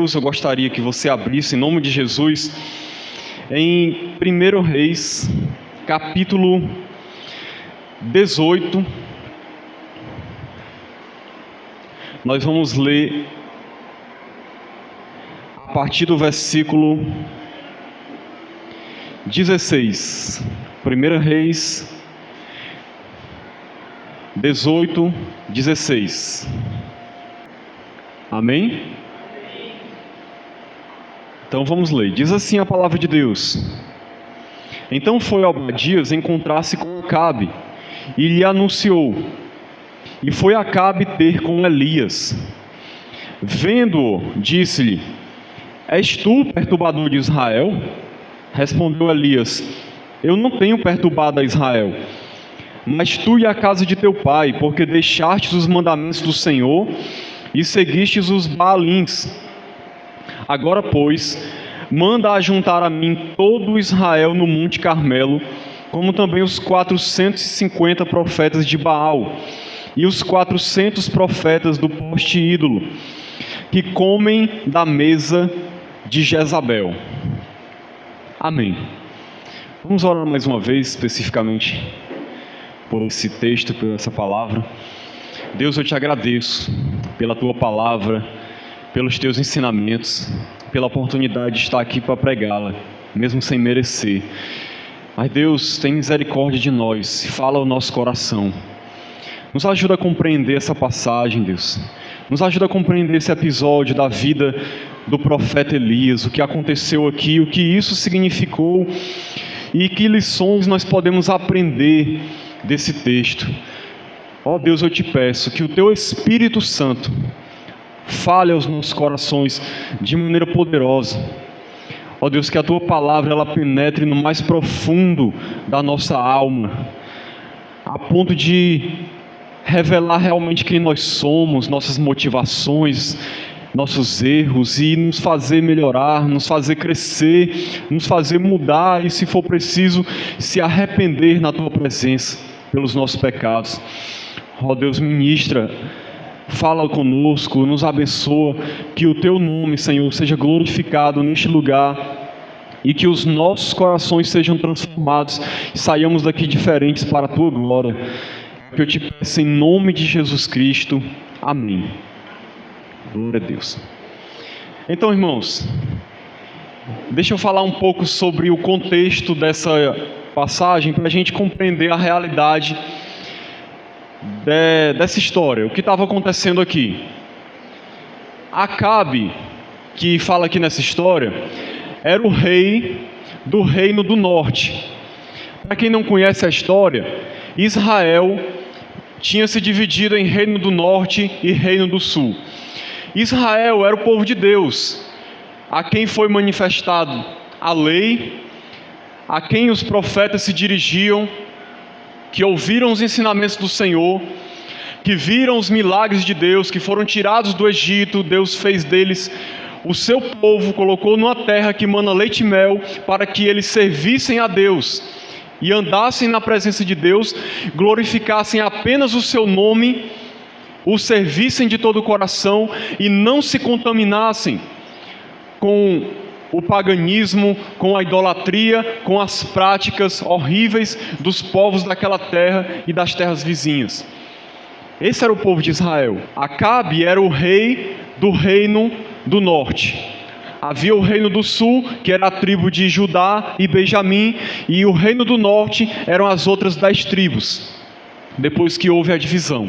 Eu gostaria que você abrisse, em nome de Jesus, em 1 Reis, capítulo 18. Nós vamos ler a partir do versículo 16. 1 Reis 18, 16. Amém? Então vamos ler. Diz assim a palavra de Deus: Então foi Obadias encontrar-se com Acabe e lhe anunciou. E foi Acabe ter com Elias. Vendo-o, disse-lhe: És tu perturbador de Israel? Respondeu Elias: Eu não tenho perturbado a Israel, mas tu e a casa de teu pai, porque deixastes os mandamentos do Senhor e seguistes os Baalins. Agora, pois, manda ajuntar a mim todo Israel no Monte Carmelo, como também os 450 profetas de Baal e os 400 profetas do poste ídolo, que comem da mesa de Jezabel. Amém. Vamos orar mais uma vez, especificamente por esse texto, por essa palavra. Deus, eu te agradeço pela tua palavra, pelos teus ensinamentos, pela oportunidade de estar aqui para pregá-la, mesmo sem merecer. Mas Deus, tem misericórdia de nós, fala ao nosso coração. Nos ajuda a compreender essa passagem, Deus. Nos ajuda a compreender esse episódio da vida do profeta Elias, o que aconteceu aqui, o que isso significou e que lições nós podemos aprender desse texto. Ó Deus, eu te peço que o teu Espírito Santo fale aos nossos corações de maneira poderosa. Ó Deus, que a tua palavra ela penetre no mais profundo da nossa alma, a ponto de revelar realmente quem nós somos, nossas motivações, nossos erros, e nos fazer melhorar, nos fazer crescer, nos fazer mudar e, se for preciso, se arrepender na tua presença pelos nossos pecados. Ó Deus, ministra, fala conosco, nos abençoa, que o teu nome, Senhor, seja glorificado neste lugar e que os nossos corações sejam transformados e saiamos daqui diferentes para a tua glória. Que eu te peço em nome de Jesus Cristo. Amém. Glória a Deus. Então, irmãos, deixa eu falar um pouco sobre o contexto dessa passagem para a gente compreender a realidade dessa história, o que estava acontecendo aqui. Acabe, que fala aqui nessa história, era o rei do reino do norte. Para quem não conhece a história, Israel tinha se dividido em reino do norte e reino do sul. Israel era o povo de Deus, a quem foi manifestado a lei, a quem os profetas se dirigiam, que ouviram os ensinamentos do Senhor, que viram os milagres de Deus, que foram tirados do Egito. Deus fez deles o seu povo, colocou numa terra que mana leite e mel, para que eles servissem a Deus e andassem na presença de Deus, glorificassem apenas o seu nome, o servissem de todo o coração e não se contaminassem com o paganismo, com a idolatria, com as práticas horríveis dos povos daquela terra e das terras vizinhas. Esse era o povo de Israel. Acabe era o rei do reino do norte. Havia o reino do sul, que era a tribo de Judá e Benjamim, e o reino do norte eram as outras 10 tribos, depois que houve a divisão.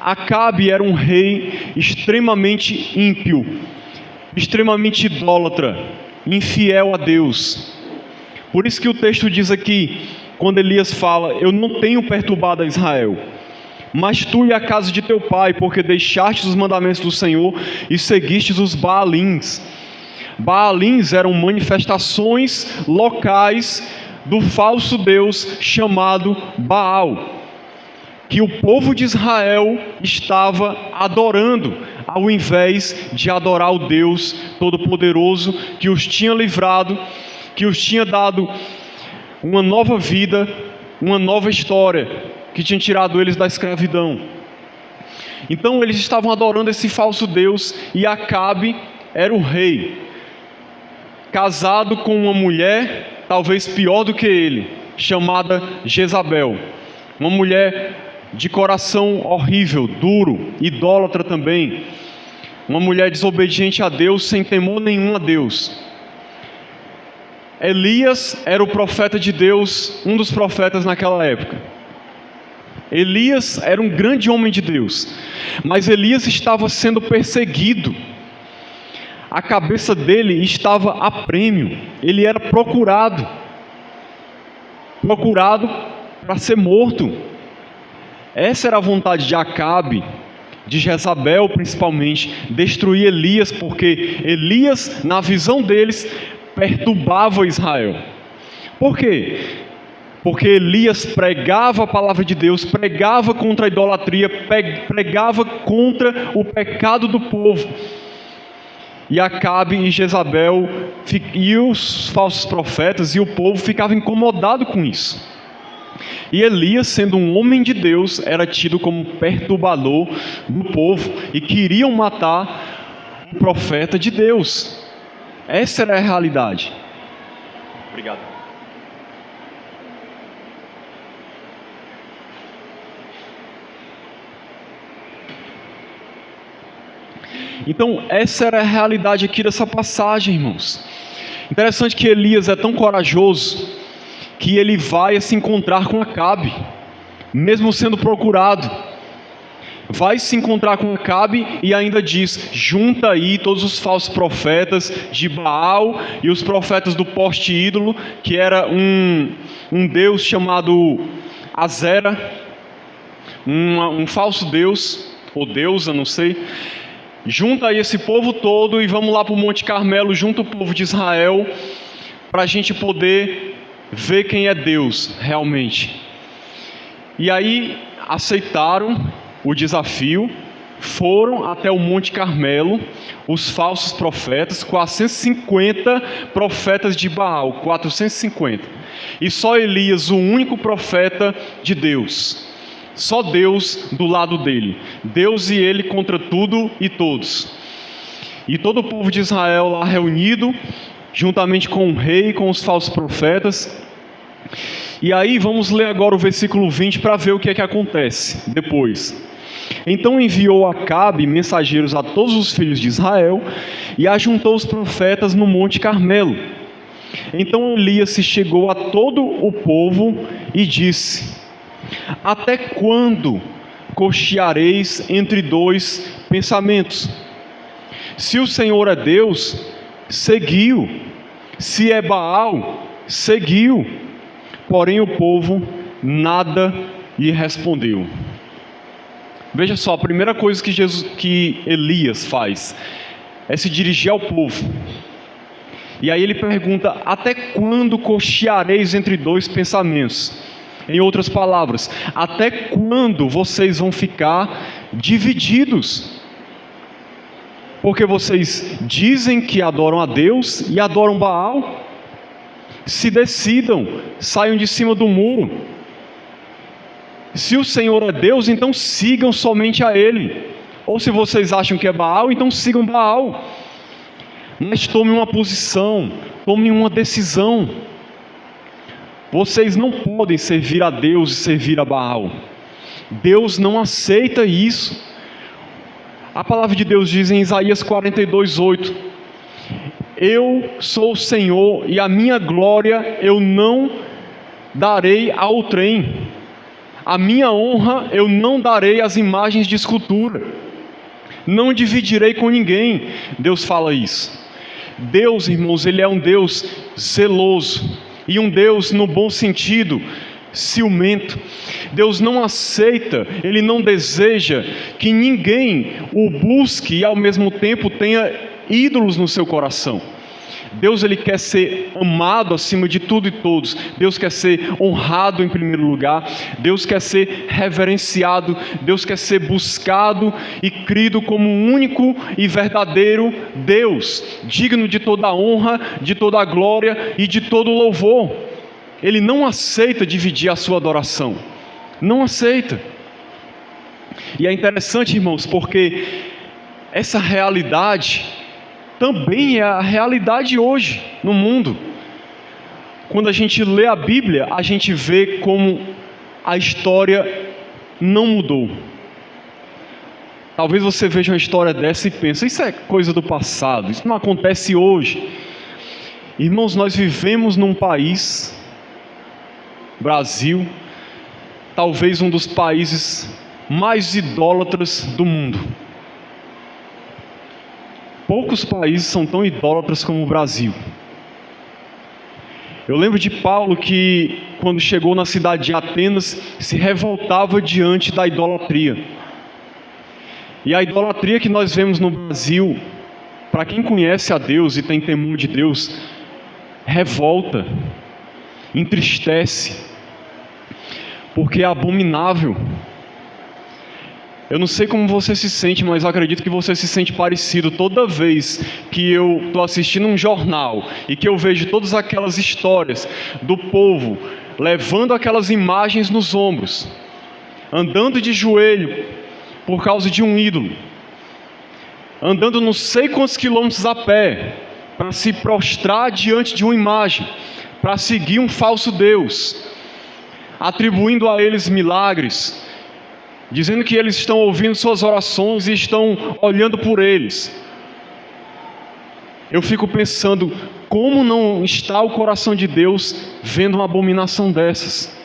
Acabe era um rei extremamente ímpio, extremamente idólatra, infiel a Deus. Por isso que o texto diz aqui, quando Elias fala: Eu não tenho perturbado a Israel, mas tu e a casa de teu pai, porque deixastes os mandamentos do Senhor e seguistes os Baalins. Baalins eram manifestações locais do falso Deus chamado Baal, que o povo de Israel estava adorando, ao invés de adorar o Deus Todo-Poderoso, que os tinha livrado, que os tinha dado uma nova vida, uma nova história, que tinha tirado eles da escravidão. Então eles estavam adorando esse falso Deus, e Acabe era o rei, casado com uma mulher, talvez pior do que ele, chamada Jezabel. Uma mulher de coração horrível, duro, idólatra também. Uma mulher desobediente a Deus, sem temor nenhum a Deus. Elias era o profeta de Deus, um dos profetas naquela época. Elias era um grande homem de Deus, mas Elias estava sendo perseguido. A cabeça dele estava a prêmio. Ele era procurado para ser morto. Essa era a vontade de Acabe, de Jezabel principalmente, destruir Elias, porque Elias, na visão deles, perturbava Israel. Por quê? Porque Elias pregava a palavra de Deus, pregava contra a idolatria, pregava contra o pecado do povo. E Acabe e Jezabel e os falsos profetas e o povo ficavam incomodados com isso. E Elias, sendo um homem de Deus, era tido como perturbador do povo e queriam matar o profeta de Deus. Essa era a realidade. Obrigado. Então, essa era a realidade aqui dessa passagem, irmãos. Interessante que Elias é tão corajoso que ele vai se encontrar com Acabe, mesmo sendo procurado. Vai se encontrar com Acabe e ainda diz: junta aí todos os falsos profetas de Baal e os profetas do poste ídolo, que era um deus chamado Azera, um falso deus, ou deusa, não sei. Junta aí esse povo todo e vamos lá para o Monte Carmelo, junto o povo de Israel, para a gente poder ver quem é Deus realmente. E aí aceitaram o desafio, foram até o Monte Carmelo, os falsos profetas, 450 profetas de Baal, 450. E só Elias, o único profeta de Deus. Só Deus do lado dele. Deus e ele contra tudo e todos. E todo o povo de Israel lá reunido, juntamente com o rei e com os falsos profetas. E aí vamos ler agora o versículo 20 para ver o que é que acontece depois. Então enviou Acabe mensageiros a todos os filhos de Israel e ajuntou os profetas no Monte Carmelo. Então Elias se chegou a todo o povo e disse: até quando cocheareis entre dois pensamentos? Se o Senhor é Deus, seguiu. Se é Baal, seguiu. Porém o povo nada lhe respondeu. Veja só, a primeira coisa que Elias faz é se dirigir ao povo. E aí ele pergunta: até quando cocheareis entre dois pensamentos? Em outras palavras, até quando vocês vão ficar divididos? Porque vocês dizem que adoram a Deus e adoram Baal. Se decidam, saiam de cima do muro. Se o Senhor é Deus, então sigam somente a Ele. Ou se vocês acham que é Baal, então sigam Baal. Mas tomem uma posição, tomem uma decisão. Vocês não podem servir a Deus e servir a Baal. Deus não aceita isso. A palavra de Deus diz em Isaías 42:8: eu sou o Senhor e a minha glória eu não darei a outrem. A minha honra eu não darei às imagens de escultura. Não dividirei com ninguém. Deus fala isso. Deus, irmãos, Ele é um Deus zeloso. E um Deus no bom sentido, ciumento. Deus não aceita, Ele não deseja que ninguém o busque e ao mesmo tempo tenha ídolos no seu coração. Deus, Ele quer ser amado acima de tudo e todos. Deus quer ser honrado em primeiro lugar. Deus quer ser reverenciado. Deus quer ser buscado e crido como um único e verdadeiro Deus, digno de toda a honra, de toda a glória e de todo o louvor. Ele não aceita dividir a sua adoração. Não aceita. E é interessante, irmãos, porque essa realidade também é a realidade hoje no mundo. Quando a gente lê a Bíblia, a gente vê como a história não mudou. Talvez você veja uma história dessa e pense, isso é coisa do passado, isso não acontece hoje. Irmãos, nós vivemos num país, Brasil, talvez um dos países mais idólatras do mundo. Poucos países são tão idólatras como o Brasil. Eu lembro de Paulo que, quando chegou na cidade de Atenas, se revoltava diante da idolatria. E a idolatria que nós vemos no Brasil, para quem conhece a Deus e tem temor de Deus, revolta, entristece, porque é abominável. Eu não sei como você se sente, mas eu acredito que você se sente parecido toda vez que eu estou assistindo um jornal e que eu vejo todas aquelas histórias do povo levando aquelas imagens nos ombros, andando de joelho por causa de um ídolo, andando não sei quantos quilômetros a pé para se prostrar diante de uma imagem, para seguir um falso Deus, atribuindo a eles milagres, dizendo que eles estão ouvindo suas orações e estão olhando por eles. Eu fico pensando, como não está o coração de Deus vendo uma abominação dessas?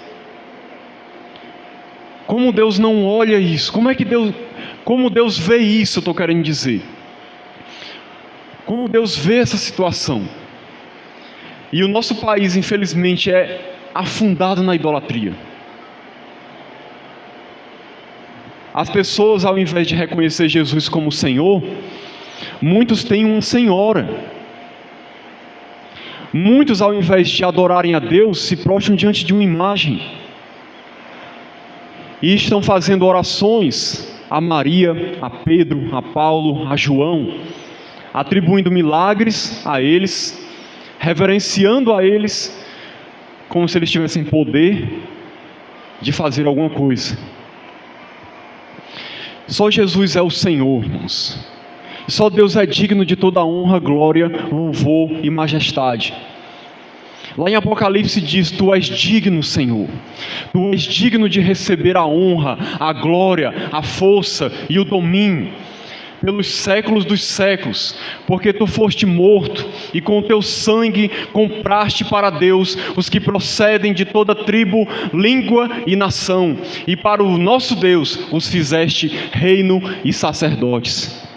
Como Deus não olha isso? Como Deus vê isso, eu estou querendo dizer? Como Deus vê essa situação? E o nosso país, infelizmente, é afundado na idolatria. As pessoas, ao invés de reconhecer Jesus como Senhor, muitos têm uma senhora. Muitos, ao invés de adorarem a Deus, se prostram diante de uma imagem. E estão fazendo orações a Maria, a Pedro, a Paulo, a João, atribuindo milagres a eles, reverenciando a eles, como se eles tivessem poder de fazer alguma coisa. Só Jesus é o Senhor, irmãos. Só Deus é digno de toda honra, glória, louvor e majestade. Lá em Apocalipse diz, tu és digno, Senhor. Tu és digno de receber a honra, a glória, a força e o domínio pelos séculos dos séculos, porque tu foste morto e com o teu sangue compraste para Deus os que procedem de toda tribo, língua e nação, e para o nosso Deus os fizeste reino e sacerdotes.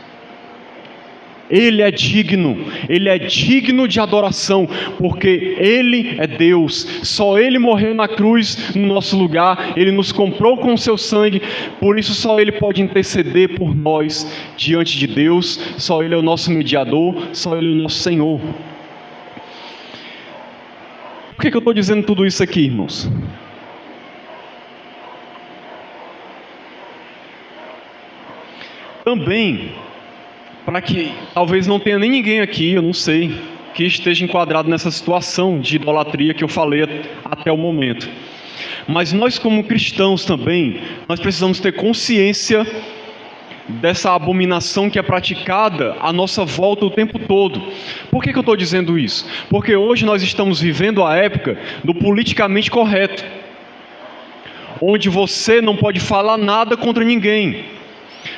Ele é digno de adoração, porque Ele é Deus, só Ele morreu na cruz no nosso lugar, Ele nos comprou com o seu sangue, por isso só Ele pode interceder por nós diante de Deus, só Ele é o nosso mediador, só Ele é o nosso Senhor. Por que eu estou dizendo tudo isso aqui, irmãos? Também, para que talvez não tenha nem ninguém aqui, eu não sei, que esteja enquadrado nessa situação de idolatria que eu falei até o momento. Mas nós, como cristãos também, nós precisamos ter consciência dessa abominação que é praticada à nossa volta o tempo todo. Por que eu estou dizendo isso? Porque hoje nós estamos vivendo a época do politicamente correto, onde você não pode falar nada contra ninguém.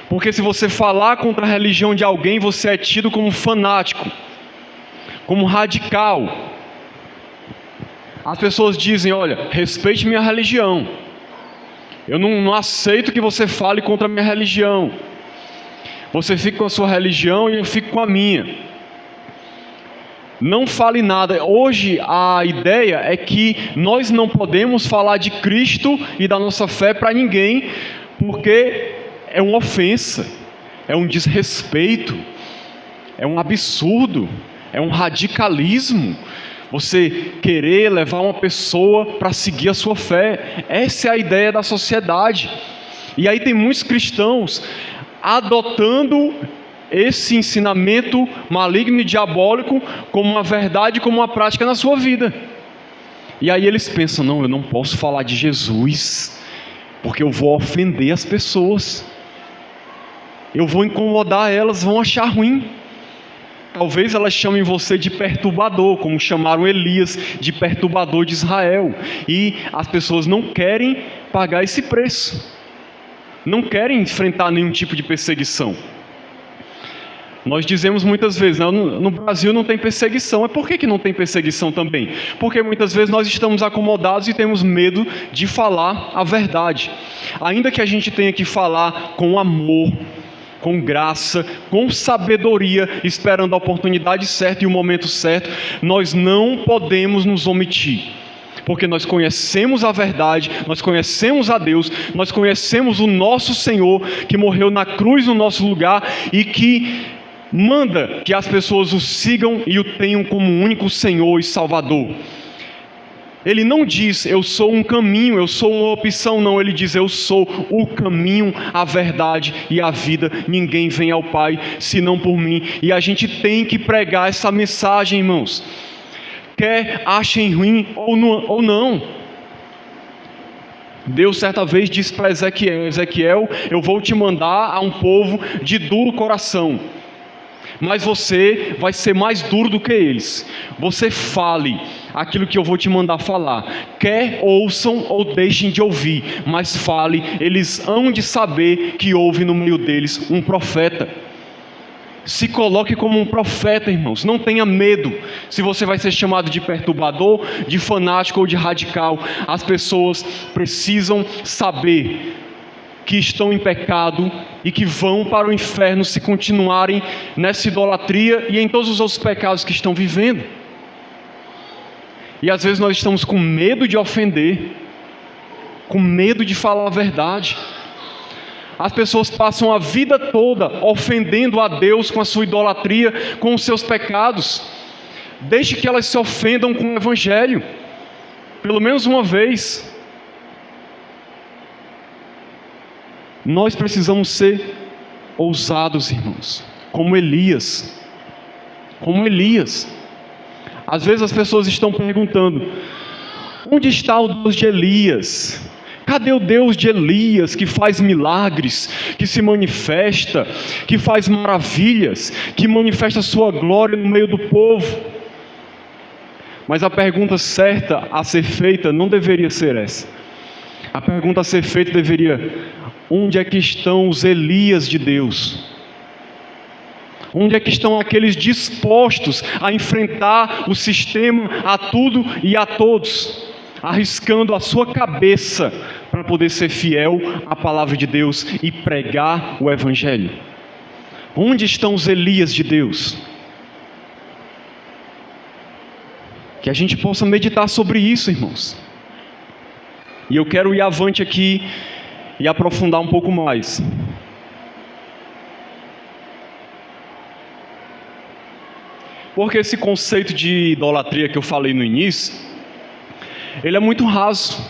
Porque se você falar contra a religião de alguém, você é tido como fanático, como radical. As pessoas dizem, olha, respeite minha religião. Eu não aceito que você fale contra a minha religião. Você fica com a sua religião e eu fico com a minha. Não fale nada. Hoje a ideia é que nós não podemos falar de Cristo e da nossa fé para ninguém, porque é uma ofensa, é um desrespeito, é um absurdo, é um radicalismo. Você querer levar uma pessoa para seguir a sua fé. Essa é a ideia da sociedade. E aí tem muitos cristãos adotando esse ensinamento maligno e diabólico como uma verdade, como uma prática na sua vida. E aí eles pensam, não, eu não posso falar de Jesus, porque eu vou ofender as pessoas. Eu vou incomodar elas, vão achar ruim. Talvez elas chamem você de perturbador, como chamaram Elias de perturbador de Israel. E as pessoas não querem pagar esse preço. Não querem enfrentar nenhum tipo de perseguição. Nós dizemos muitas vezes, no Brasil não tem perseguição. Mas por que não tem perseguição também? Porque muitas vezes nós estamos acomodados e temos medo de falar a verdade. Ainda que a gente tenha que falar com amor, com graça, com sabedoria, esperando a oportunidade certa e o momento certo, nós não podemos nos omitir. Porque nós conhecemos a verdade, nós conhecemos a Deus, nós conhecemos o nosso Senhor, que morreu na cruz no nosso lugar e que manda que as pessoas o sigam e o tenham como único Senhor e Salvador. Ele não diz, eu sou um caminho, eu sou uma opção, não. Ele diz, eu sou o caminho, a verdade e a vida. Ninguém vem ao Pai, senão por mim. E a gente tem que pregar essa mensagem, irmãos. Quer achem ruim ou não. Deus certa vez disse para Ezequiel, eu vou te mandar a um povo de duro coração. Mas você vai ser mais duro do que eles. Você fale aquilo que eu vou te mandar falar. Quer ouçam ou deixem de ouvir, mas fale. Eles hão de saber que houve no meio deles um profeta. Se coloque como um profeta, irmãos. Não tenha medo se você vai ser chamado de perturbador, de fanático ou de radical. As pessoas precisam saber que estão em pecado e que vão para o inferno se continuarem nessa idolatria e em todos os outros pecados que estão vivendo. E às vezes nós estamos com medo de ofender, com medo de falar a verdade. As pessoas passam a vida toda ofendendo a Deus com a sua idolatria, com os seus pecados. Deixe que elas se ofendam com o Evangelho, pelo menos uma vez. Nós precisamos ser ousados, irmãos, como Elias. Como Elias. Às vezes as pessoas estão perguntando, onde está o Deus de Elias? Cadê o Deus de Elias que faz milagres, que se manifesta, que faz maravilhas, que manifesta a sua glória no meio do povo? Mas a pergunta certa a ser feita não deveria ser essa. A pergunta a ser feita deveria: onde é que estão os Elias de Deus? Onde é que estão aqueles dispostos a enfrentar o sistema, a tudo e a todos, arriscando a sua cabeça para poder ser fiel à palavra de Deus e pregar o Evangelho? Onde estão os Elias de Deus? Que a gente possa meditar sobre isso, irmãos. E eu quero ir avante aqui e aprofundar um pouco mais. Porque esse conceito de idolatria que eu falei no início, ele é muito raso.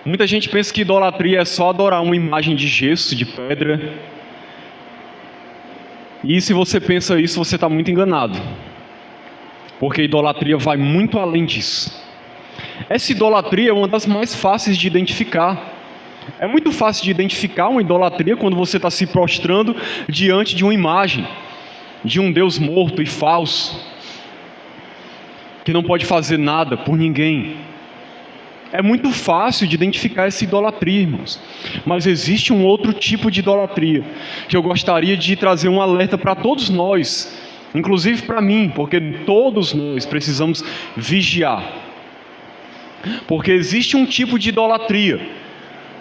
Muita gente pensa que idolatria é só adorar uma imagem de gesso, de pedra. E se você pensa isso, você está muito enganado. Porque idolatria vai muito além disso. Essa idolatria é uma das mais fáceis de identificar. É muito fácil de identificar uma idolatria quando você está se prostrando diante de uma imagem, de um Deus morto e falso, que não pode fazer nada por ninguém. É muito fácil de identificar essa idolatria, irmãos. Mas existe um outro tipo de idolatria, que eu gostaria de trazer um alerta para todos nós, inclusive para mim, porque todos nós precisamos vigiar. Porque existe um tipo de idolatria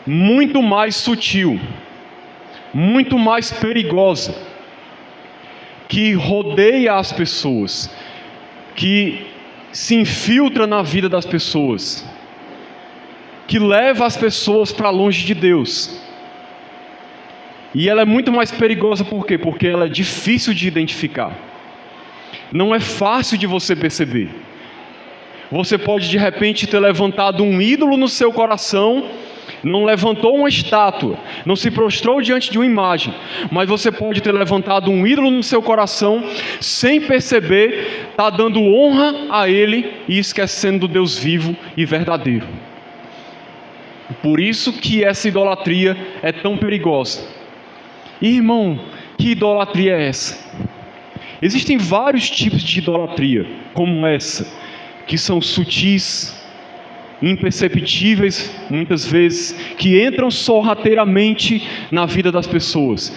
muito mais sutil, muito mais perigosa, que rodeia as pessoas, que se infiltra na vida das pessoas, que leva as pessoas para longe de Deus. E ela é muito mais perigosa por quê? Porque ela é difícil de identificar. Não é fácil de você perceber. Você pode de repente ter levantado um ídolo no seu coração, não levantou uma estátua, não se prostrou diante de uma imagem, mas você pode ter levantado um ídolo no seu coração, sem perceber, está dando honra a ele e esquecendo do Deus vivo e verdadeiro. Por isso que essa idolatria é tão perigosa. Irmão, que idolatria é essa? Existem vários tipos de idolatria, como essa, que são sutis, imperceptíveis, muitas vezes, que entram sorrateiramente na vida das pessoas.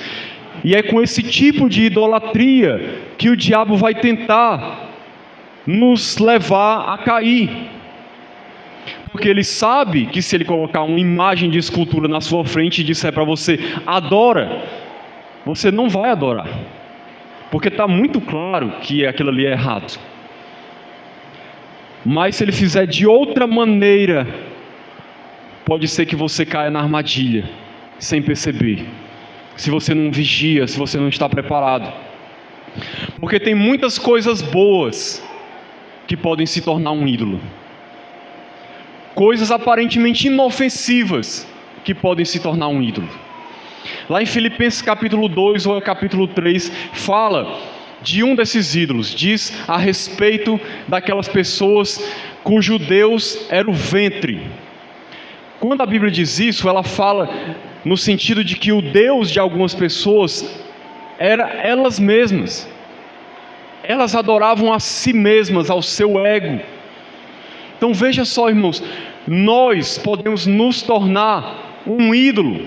E é com esse tipo de idolatria que o diabo vai tentar nos levar a cair. Porque ele sabe que se ele colocar uma imagem de escultura na sua frente e disser para você, adora, você não vai adorar. Porque está muito claro que aquilo ali é errado. Mas se ele fizer de outra maneira, pode ser que você caia na armadilha, sem perceber. Se você não vigia, se você não está preparado. Porque tem muitas coisas boas que podem se tornar um ídolo. Coisas aparentemente inofensivas que podem se tornar um ídolo. Lá em Filipenses capítulo 2 ou capítulo 3, fala de um desses ídolos. Diz a respeito daquelas pessoas cujo Deus era o ventre. Quando a Bíblia diz isso, ela fala no sentido de que o Deus de algumas pessoas era elas mesmas. Elas adoravam a si mesmas, ao seu ego. Então veja só, irmãos, nós podemos nos tornar um ídolo,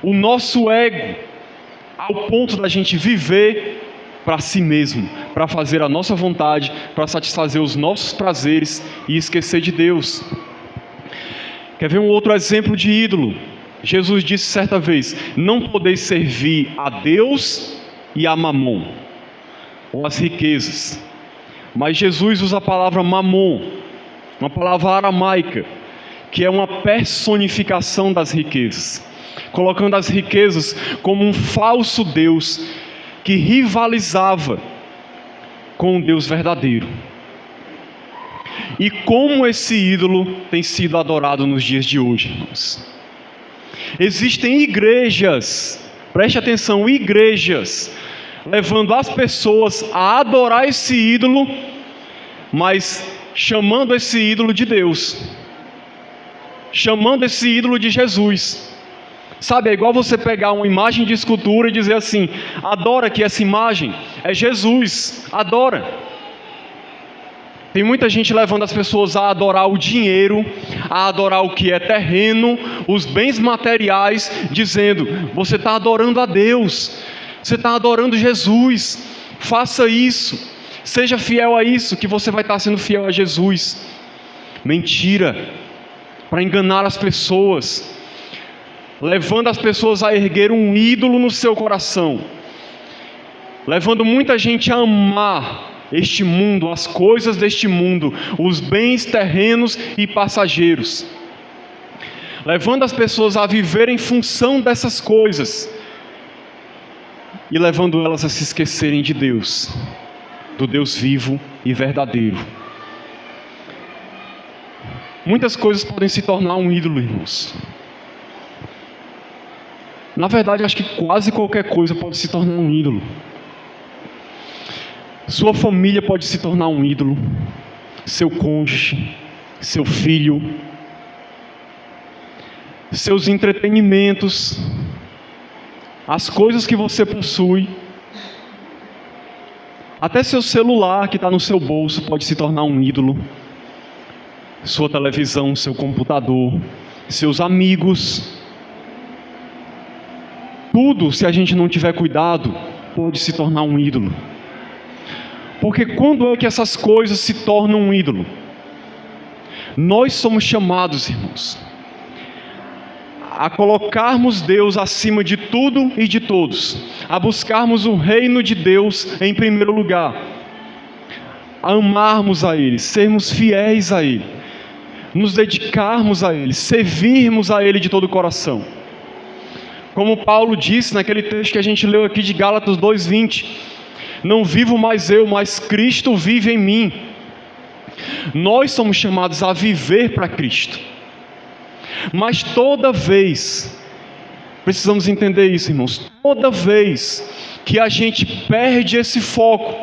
o nosso ego, ao ponto da gente viver para si mesmo, para fazer a nossa vontade, para satisfazer os nossos prazeres e esquecer de Deus. Quer ver um outro exemplo de ídolo? Jesus disse certa vez, não podeis servir a Deus e a Mamon, ou as riquezas. Mas Jesus usa a palavra Mamon, uma palavra aramaica, que é uma personificação das riquezas, colocando as riquezas como um falso Deus que rivalizava com o Deus verdadeiro. E como esse ídolo tem sido adorado nos dias de hoje, irmãos? Existem igrejas, preste atenção, igrejas, levando as pessoas a adorar esse ídolo, mas chamando esse ídolo de Deus, chamando esse ídolo de Jesus. Sabe, é igual você pegar uma imagem de escultura e dizer assim, adora que essa imagem é Jesus, adora. Tem muita gente levando as pessoas a adorar o dinheiro, a adorar o que é terreno, os bens materiais, dizendo, você está adorando a Deus, você está adorando Jesus, faça isso, seja fiel a isso, que você vai estar sendo fiel a Jesus. Mentira, para enganar as pessoas, levando as pessoas a erguer um ídolo no seu coração, levando muita gente a amar este mundo, as coisas deste mundo, os bens terrenos e passageiros, levando as pessoas a viver em função dessas coisas e levando elas a se esquecerem de Deus, do Deus vivo e verdadeiro. Muitas coisas podem se tornar um ídolo, irmãos. Na verdade, acho que quase qualquer coisa pode se tornar um ídolo. Sua família pode se tornar um ídolo, seu cônjuge, seu filho, seus entretenimentos, as coisas que você possui, até seu celular que está no seu bolso pode se tornar um ídolo, sua televisão, seu computador, seus amigos, tudo, se a gente não tiver cuidado, pode se tornar um ídolo. Porque quando é que essas coisas se tornam um ídolo? Nós somos chamados, irmãos, a colocarmos Deus acima de tudo e de todos, a buscarmos o reino de Deus em primeiro lugar, a amarmos a Ele, sermos fiéis a Ele, nos dedicarmos a Ele, servirmos a Ele de todo o coração. Como Paulo disse naquele texto que a gente leu aqui de Gálatas 2:20, não vivo mais eu, mas Cristo vive em mim. Nós somos chamados a viver para Cristo. Mas toda vez, precisamos entender isso, irmãos, toda vez que a gente perde esse foco,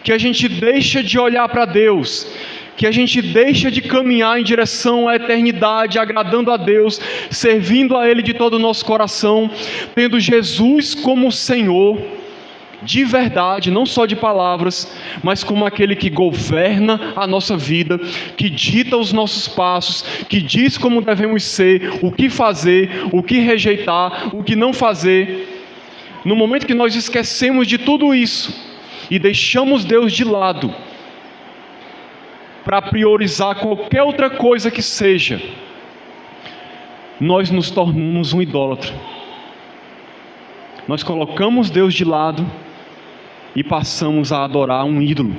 que a gente deixa de olhar para Deus, que a gente deixa de caminhar em direção à eternidade, agradando a Deus, servindo a Ele de todo o nosso coração, tendo Jesus como Senhor, de verdade, não só de palavras, mas como aquele que governa a nossa vida, que dita os nossos passos, que diz como devemos ser, o que fazer, o que rejeitar, o que não fazer. No momento que nós esquecemos de tudo isso e deixamos Deus de lado para priorizar qualquer outra coisa que seja, nós nos tornamos um idólatra. Nós colocamos Deus de lado e passamos a adorar um ídolo.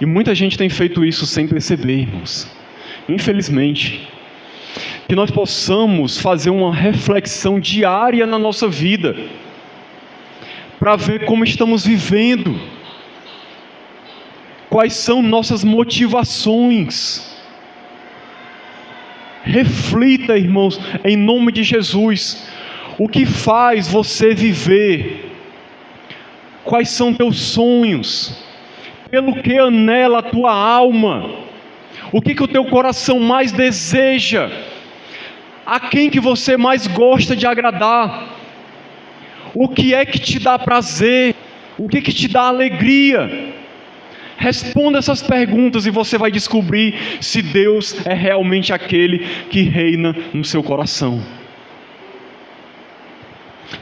E muita gente tem feito isso sem perceber, irmãos. Infelizmente. Que nós possamos fazer uma reflexão diária na nossa vida, para ver como estamos vivendo, quais são nossas motivações. Reflita, irmãos, em nome de Jesus, o que faz você viver, quais são teus sonhos, pelo que anela a tua alma, o que o teu coração mais deseja, a quem que você mais gosta de agradar, o que é que te dá prazer, o que te dá alegria. Responda essas perguntas e você vai descobrir se Deus é realmente aquele que reina no seu coração.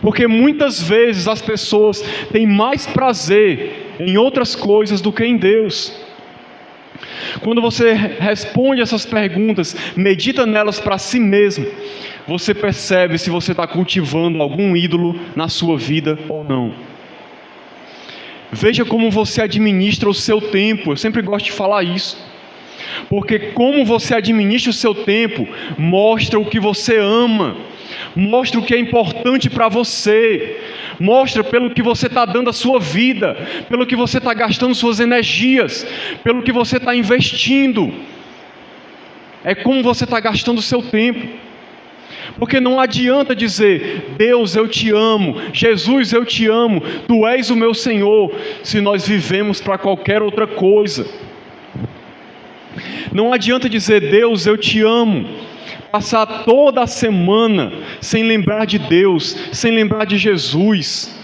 Porque muitas vezes as pessoas têm mais prazer em outras coisas do que em Deus. Quando você responde essas perguntas, medita nelas para si mesmo, você percebe se você está cultivando algum ídolo na sua vida ou não. Veja como você administra o seu tempo. Eu sempre gosto de falar isso, porque como você administra o seu tempo mostra o que você ama, mostra o que é importante para você, mostra pelo que você está dando a sua vida, pelo que você está gastando suas energias, pelo que você está investindo. É como você está gastando o seu tempo. Porque não adianta dizer, Deus eu te amo, Jesus eu te amo, Tu és o meu Senhor, se nós vivemos para qualquer outra coisa. Não adianta dizer, Deus eu te amo, passar toda a semana sem lembrar de Deus, sem lembrar de Jesus,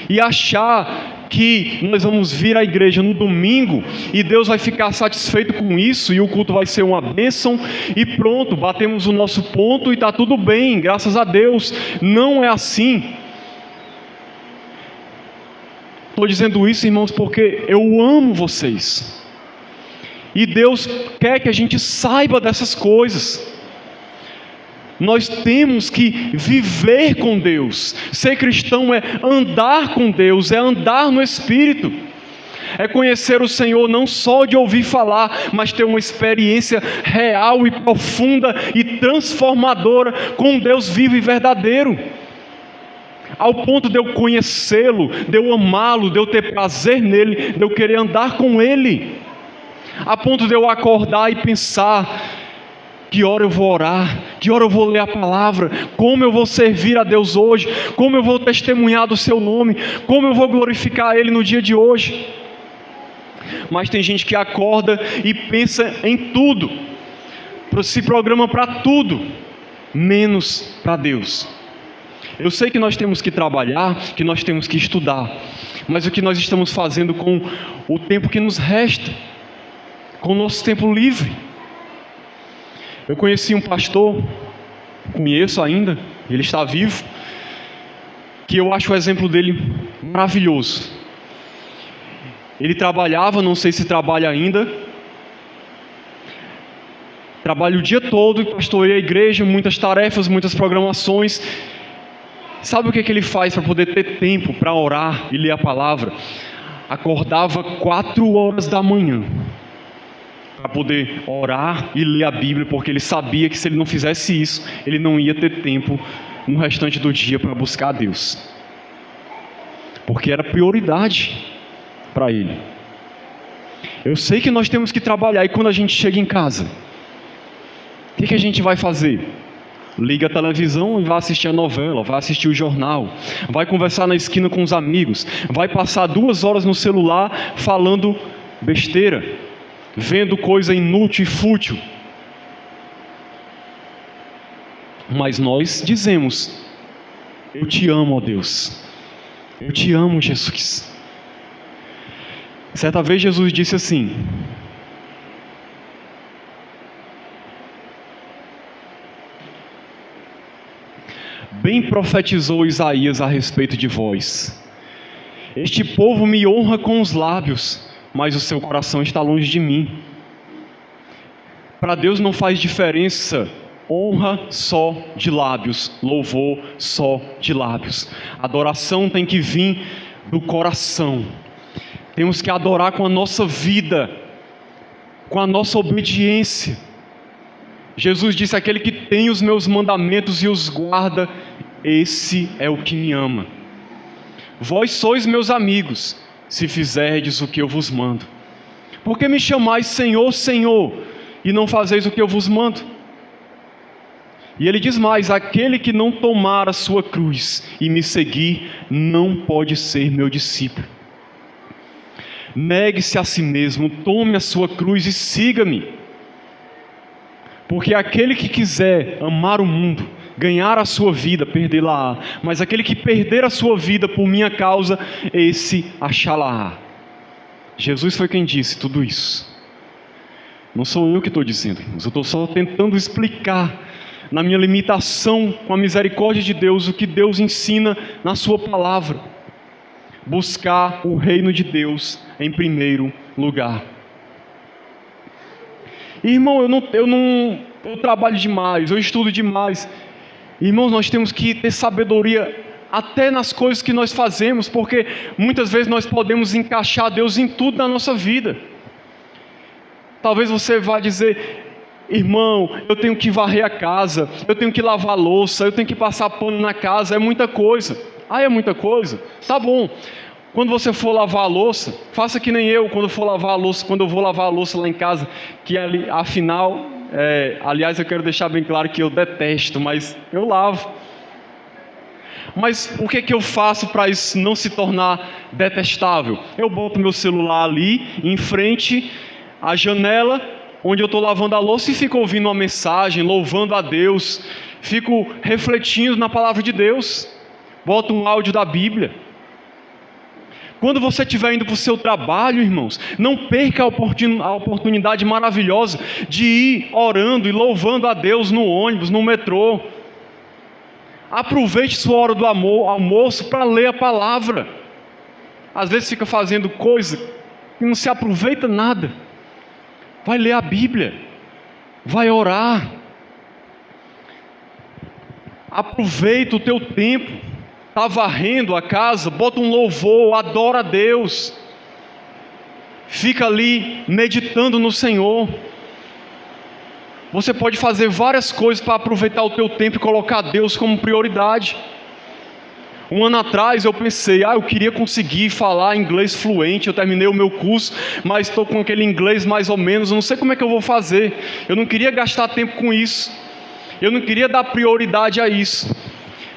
e achar que nós vamos vir à igreja no domingo e Deus vai ficar satisfeito com isso e o culto vai ser uma bênção e pronto, batemos o nosso ponto e está tudo bem, graças a Deus. Não é assim. Estou dizendo isso, irmãos, porque eu amo vocês e Deus quer que a gente saiba dessas coisas. Nós temos que viver com Deus. Ser cristão é andar com Deus, é andar no Espírito. É conhecer o Senhor não só de ouvir falar, mas ter uma experiência real e profunda e transformadora com Deus vivo e verdadeiro. Ao ponto de eu conhecê-lo, de eu amá-lo, de eu ter prazer nele, de eu querer andar com ele. A ponto de eu acordar e pensar, que hora eu vou orar, que hora eu vou ler a palavra, como eu vou servir a Deus hoje, como eu vou testemunhar do seu nome, como eu vou glorificar Ele no dia de hoje. Mas tem gente que acorda e pensa em tudo, se programa para tudo, menos para Deus. Eu sei que nós temos que trabalhar, que nós temos que estudar, mas o que nós estamos fazendo com o tempo que nos resta, com o nosso tempo livre? Eu conheci um pastor, conheço ainda, ele está vivo, que eu acho o exemplo dele maravilhoso. Ele trabalhava, não sei se trabalha ainda, trabalha o dia todo e pastoreia a igreja, muitas tarefas, muitas programações. Sabe o que ele faz para poder ter tempo para orar e ler a palavra? Acordava 4 horas da manhã para poder orar e ler a Bíblia, porque ele sabia que se ele não fizesse isso, ele não ia ter tempo no restante do dia para buscar a Deus, porque era prioridade para ele. Eu sei que nós temos que trabalhar, e quando a gente chega em casa, o que a gente vai fazer? Liga a televisão e vai assistir a novela, vai assistir o jornal, vai conversar na esquina com os amigos, vai passar 2 horas no celular falando besteira, vendo coisa inútil e fútil. Mas nós dizemos Eu te amo, ó Deus. Eu te amo, Jesus. Certa vez Jesus disse assim: bem profetizou Isaías a respeito de vós. Este povo me honra com os lábios, mas o seu coração está longe de mim. Para Deus não faz diferença honra só de lábios, louvor só de lábios. Adoração tem que vir do coração. Temos que adorar com a nossa vida, com a nossa obediência. Jesus disse: aquele que tem os meus mandamentos e os guarda, esse é o que me ama. Vós sois meus amigos, se fizerdes o que eu vos mando. Por que me chamais Senhor, Senhor, e não fazeis o que eu vos mando? E ele diz mais: aquele que não tomar a sua cruz e me seguir, não pode ser meu discípulo. Negue-se a si mesmo, tome a sua cruz e siga-me. Porque aquele que quiser amar o mundo, ganhar a sua vida, perdê-la-á. Mas aquele que perder a sua vida por minha causa, esse achá-la-á. Jesus foi quem disse tudo isso. Não sou eu que estou dizendo, irmãos. Eu estou só tentando explicar, na minha limitação, com a misericórdia de Deus, o que Deus ensina na sua palavra. Buscar o reino de Deus em primeiro lugar. Irmão, eu trabalho demais, eu estudo demais. Irmãos, nós temos que ter sabedoria até nas coisas que nós fazemos, porque muitas vezes nós podemos encaixar Deus em tudo na nossa vida. Talvez você vá dizer: irmão, eu tenho que varrer a casa, eu tenho que lavar a louça, eu tenho que passar pano na casa, é muita coisa. Ah, é muita coisa? Tá bom. Quando você for lavar a louça, faça que nem eu, quando eu vou lavar a louça lá em casa, que afinal, aliás, eu quero deixar bem claro que eu detesto, mas eu lavo. Mas o que eu faço para isso não se tornar detestável? Eu boto meu celular ali, em frente à janela, onde eu estou lavando a louça, e fico ouvindo uma mensagem, louvando a Deus, fico refletindo na palavra de Deus, boto um áudio da Bíblia. Quando você estiver indo para o seu trabalho, irmãos, não perca a oportunidade maravilhosa de ir orando e louvando a Deus no ônibus, no metrô. Aproveite sua hora do almoço para ler a palavra. Às vezes fica fazendo coisa que não se aproveita nada. Vai ler a Bíblia, vai orar. Aproveita o teu tempo. Está varrendo a casa, bota um louvor, adora a Deus. Fica ali meditando no Senhor. Você pode fazer várias coisas para aproveitar o teu tempo e colocar Deus como prioridade. Um ano atrás eu pensei: eu queria conseguir falar inglês fluente. Eu terminei o meu curso, mas estou com aquele inglês mais ou menos. Eu não sei como é que eu vou fazer. Eu não queria gastar tempo com isso. Eu não queria dar prioridade a isso.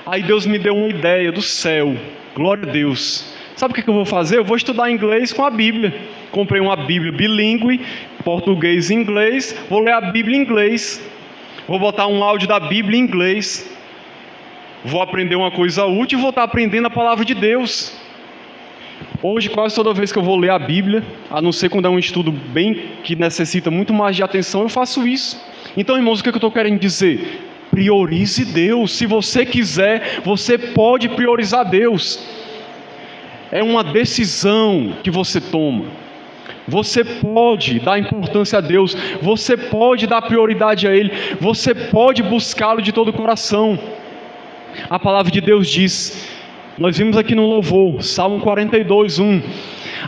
Aí Deus me deu uma ideia do céu. Glória a Deus. Sabe o que eu vou fazer? Eu vou estudar inglês com a Bíblia. Comprei uma Bíblia bilíngue, português e inglês. Vou ler a Bíblia em inglês. Vou botar um áudio da Bíblia em inglês. Vou aprender uma coisa útil e vou estar aprendendo a palavra de Deus. Hoje, quase toda vez que eu vou ler a Bíblia, a não ser quando é um estudo bem que necessita muito mais de atenção, eu faço isso. Então, irmãos, o que eu estou querendo dizer? Priorize Deus. Se você quiser, você pode priorizar Deus. É uma decisão que você toma. Você pode dar importância a Deus. Você pode dar prioridade a Ele. Você pode buscá-lo de todo o coração. A palavra de Deus diz, nós vimos aqui no louvor, Salmo 42, 1.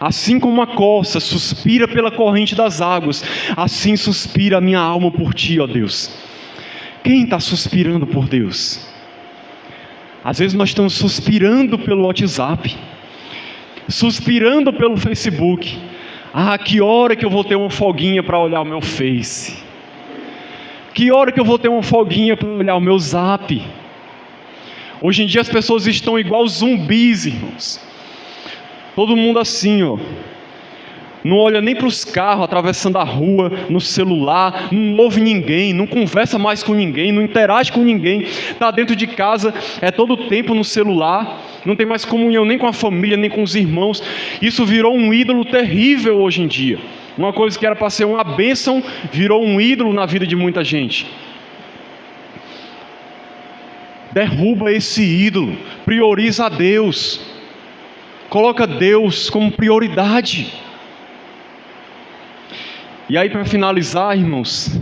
Assim como a corça suspira pela corrente das águas, assim suspira a minha alma por Ti, ó Deus. Quem está suspirando por Deus? Às vezes nós estamos suspirando pelo WhatsApp, suspirando pelo Facebook. Que hora que eu vou ter uma folguinha para olhar o meu Face? Que hora que eu vou ter uma folguinha para olhar o meu Zap? Hoje em dia as pessoas estão igual zumbis, irmãos. Todo mundo assim, não olha nem para os carros atravessando a rua, no celular, não ouve ninguém, não conversa mais com ninguém, não interage com ninguém, está dentro de casa, é todo o tempo no celular, não tem mais comunhão nem com a família, nem com os irmãos. Isso virou um ídolo terrível hoje em dia. Uma coisa que era para ser uma bênção, virou um ídolo na vida de muita gente. Derruba esse ídolo, prioriza a Deus, coloca Deus como prioridade. E aí, para finalizar, irmãos,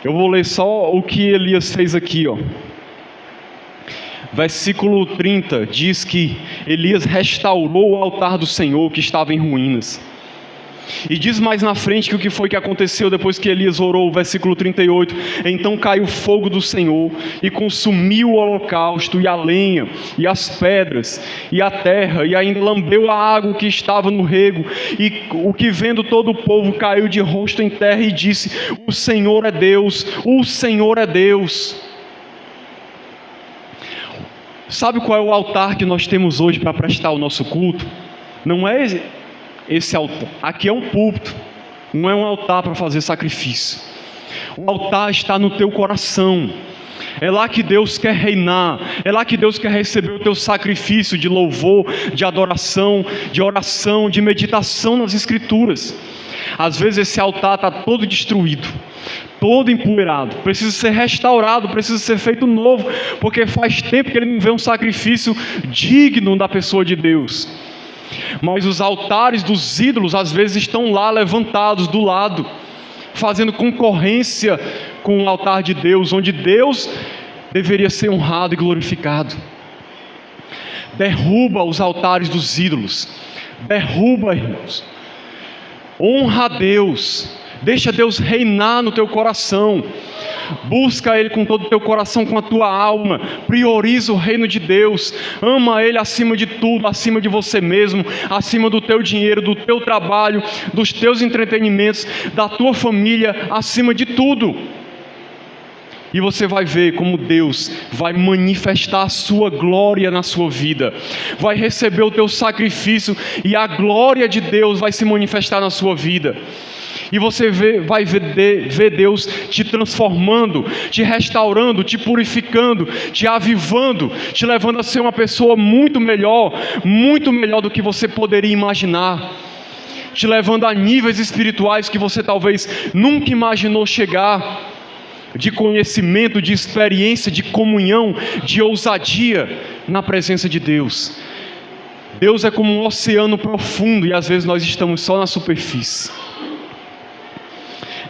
eu vou ler só o que Elias fez aqui, ó. Versículo 30 diz que Elias restaurou o altar do Senhor que estava em ruínas. E diz mais na frente que o que foi que aconteceu depois que Elias orou, versículo 38, então caiu fogo do Senhor e consumiu o holocausto e a lenha e as pedras e a terra, e ainda lambeu a água que estava no rego, e o que vendo todo o povo caiu de rosto em terra e disse: o Senhor é Deus, o Senhor é Deus. Sabe qual é o altar que nós temos hoje para prestar o nosso culto? Não é esse altar. Aqui é um púlpito, não é um altar para fazer sacrifício. O altar está no teu coração. É lá que Deus quer reinar, é lá que Deus quer receber o teu sacrifício de louvor, de adoração, de oração, de meditação nas Escrituras. Às vezes esse altar está todo destruído, todo empoeirado, precisa ser restaurado, precisa ser feito novo, porque faz tempo que ele não vê um sacrifício digno da pessoa de Deus. Mas os altares dos ídolos às vezes estão lá levantados do lado, fazendo concorrência com o altar de Deus, onde Deus deveria ser honrado e glorificado. Derruba os altares dos ídolos, derruba, irmãos. Honra a Deus, deixa Deus reinar no teu coração, busca Ele com todo o teu coração, com a tua alma, prioriza o reino de Deus, ama Ele acima de tudo, acima de você mesmo, acima do teu dinheiro, do teu trabalho, dos teus entretenimentos, da tua família, acima de tudo. E você vai ver como Deus vai manifestar a sua glória na sua vida, vai receber o teu sacrifício e a glória de Deus vai se manifestar na sua vida. E você vai ver Deus te transformando, te restaurando, te purificando, te avivando, te levando a ser uma pessoa muito melhor do que você poderia imaginar, te levando a níveis espirituais que você talvez nunca imaginou chegar, de conhecimento, de experiência, de comunhão, de ousadia na presença de Deus. Deus é como um oceano profundo e às vezes nós estamos só na superfície.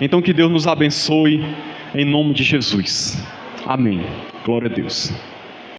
Então que Deus nos abençoe em nome de Jesus. Amém. Glória a Deus.